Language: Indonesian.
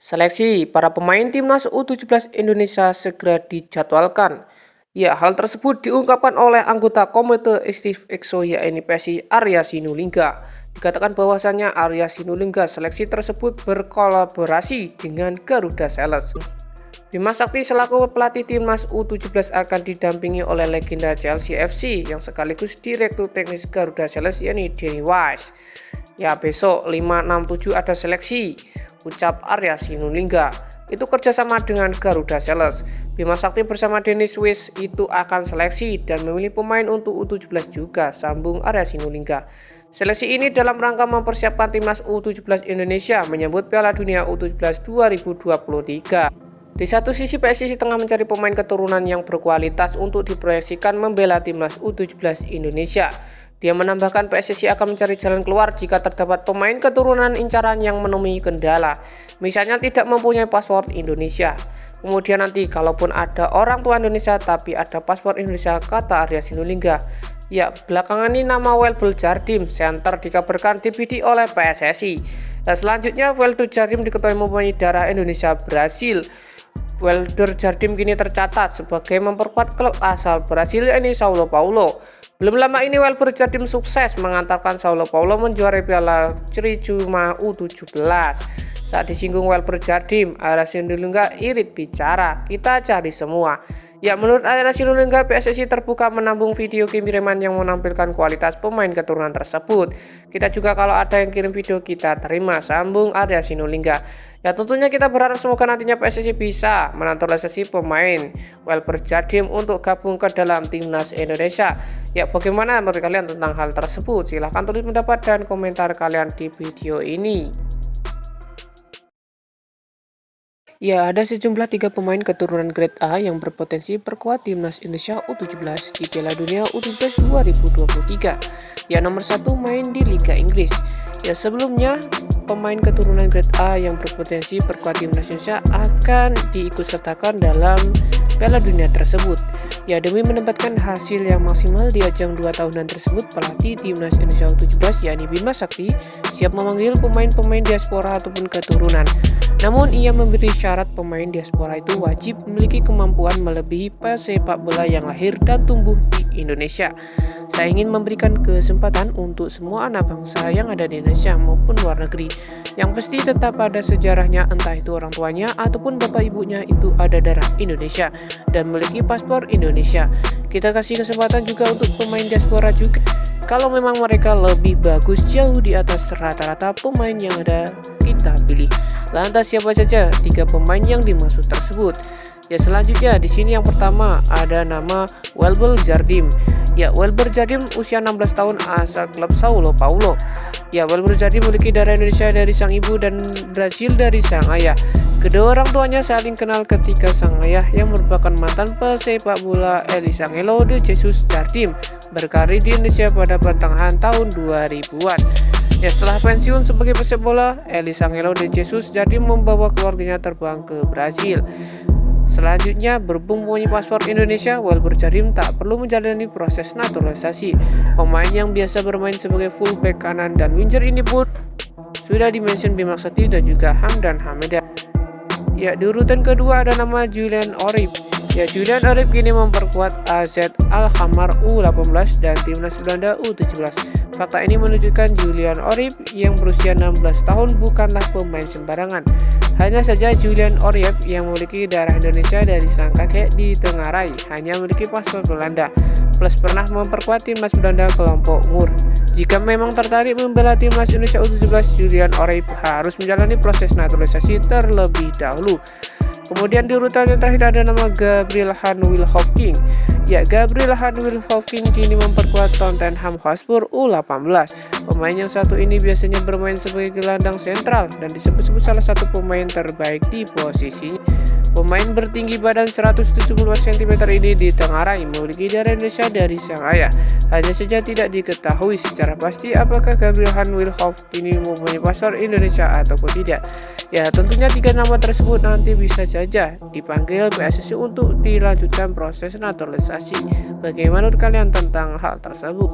Seleksi para pemain timnas U17 Indonesia segera dijadwalkan. Ya, hal tersebut diungkapkan oleh anggota Komite Eksekutif EXO yakni PSSI Arya Sinulinga. Dikatakan bahwasannya Arya Sinulinga seleksi tersebut berkolaborasi dengan Garuda Sales. Bima Sakti selaku pelatih timnas U17 akan didampingi oleh legenda Chelsea FC yang sekaligus direktur teknis Garuda Sales yakni Danny Wise. Ya, besok 5-6-7 ada seleksi, ucap Arya Sinulinga. Itu kerjasama dengan Garuda Sales. Bima Sakti bersama Dennis Wise itu akan seleksi dan memilih pemain untuk U17 juga, sambung Arya Sinulinga. Seleksi ini dalam rangka mempersiapkan timnas U17 Indonesia menyambut Piala Dunia U17 2023. Di satu sisi PSSI tengah mencari pemain keturunan yang berkualitas untuk diproyeksikan membela timnas U17 Indonesia. Dia menambahkan PSSI akan mencari jalan keluar jika terdapat pemain keturunan incaran yang menemui kendala, misalnya tidak mempunyai paspor Indonesia. Kemudian nanti kalaupun ada orang tua Indonesia tapi ada paspor Indonesia, kata Arya Sinulinga. Ya, belakangan ini nama Welbel Jardim center dikabarkan dibidik oleh PSSI. Dan selanjutnya Welbel Jardim diketahui mempunyai darah Indonesia Brasil. Welder Jardim kini tercatat sebagai memperkuat klub asal Brasil yakni Sao Paulo. Belum lama ini Welber Jardim sukses mengantarkan Sao Paulo menjuarai Piala Cuma U17. Saat disinggung Welber Jardim, Arya Sinulinga irit bicara, "Kita cari semua." Ya, menurut Arya Sinulinga, PSSI terbuka menampung video kiriman yang menampilkan kualitas pemain keturunan tersebut. Kita juga kalau ada yang kirim video kita terima, sambung Arya Sinulinga. Ya, tentunya kita berharap semoga nantinya PSSI bisa menaturalisasi pemain Welber Jardim untuk gabung ke dalam timnas Indonesia. Ya, bagaimana menurut kalian tentang hal tersebut? Silahkan tulis pendapat dan komentar kalian di video ini. Ya, ada sejumlah 3 pemain keturunan grade A yang berpotensi perkuat timnas Indonesia U17 di Piala Dunia U17 2023. Ya, nomor 1 main di Liga Inggris. Ya, sebelumnya pemain keturunan grade A yang berpotensi perkuat timnas Indonesia akan diikutsertakan dalam Piala Dunia tersebut. Ya, demi menempatkan hasil yang maksimal di ajang 2 tahunan tersebut, pelatih timnas Indonesia U17 yakni Bima Sakti siap memanggil pemain-pemain diaspora ataupun keturunan. Namun ia memberi syarat pemain diaspora itu wajib memiliki kemampuan melebihi pesepak bola yang lahir dan tumbuh di Indonesia. Saya ingin memberikan kesempatan untuk semua anak bangsa yang ada di Indonesia maupun luar negeri, yang pasti tetap ada sejarahnya, entah itu orang tuanya ataupun bapak ibunya itu ada darah Indonesia dan memiliki paspor Indonesia. Kita kasih kesempatan juga untuk pemain diaspora juga. Kalau memang mereka lebih bagus jauh di atas rata-rata pemain yang ada, kita pilih. Lantas siapa saja 3 pemain yang dimaksud tersebut? Ya, selanjutnya di sini yang pertama ada nama Welbel Jardim. Ya, Welbel Jardim usia 16 tahun asal klub Sao Paulo. Ya, Welbel Jardim memiliki darah Indonesia dari sang ibu dan Brasil dari sang ayah. Kedua orang tuanya saling kenal ketika sang ayah yang merupakan mantan pesepak bola Elisangelo de Jesus Jardim berkarir di Indonesia pada pertengahan tahun 2000-an. Ya, setelah pensiun sebagai pesepak bola, Elisangelo de Jesus Jardim membawa keluarganya terbang ke Brasil. Selanjutnya, berhubung mempunyai paspor Indonesia, Welbel Jardim tak perlu menjalani proses naturalisasi. Pemain yang biasa bermain sebagai fullback kanan dan winger ini pun sudah dimention Bima Sakti dan juga Hamdan Hamida. Ya, di urutan kedua ada nama Julian Orib. Ya, Julian Orib kini memperkuat AZ Alkmaar U18 dan timnas Belanda U17. Fakta ini menunjukkan Julian Orib yang berusia 16 tahun bukanlah pemain sembarangan. Hanya saja Julian Orib yang memiliki darah Indonesia dari sang kakek ditengarai hanya memiliki paspor Belanda, plus pernah memperkuat timnas Belanda kelompok umur. Jika memang tertarik membela timnas Indonesia U17, Julian Orib harus menjalani proses naturalisasi terlebih dahulu. Kemudian di urutan yang terakhir ada nama Gabriel Han Wilhoffing. Ya, Gabriel Han Wilhoffing kini memperkuat Tottenham Hotspur U18. Pemain yang satu ini biasanya bermain sebagai gelandang sentral dan disebut-sebut salah satu pemain terbaik di posisinya. Pemain bertinggi badan 175 cm ini ditengarai memiliki darah Indonesia dari sang ayah. Hanya saja tidak diketahui secara pasti apakah Gabriel Han Wilhoffing ini mempunyai paspor Indonesia ataupun tidak. Ya, tentunya 3 nama tersebut nanti bisa saja dipanggil PSSI untuk dilanjutkan proses naturalisasi. Bagaimana menurut kalian tentang hal tersebut?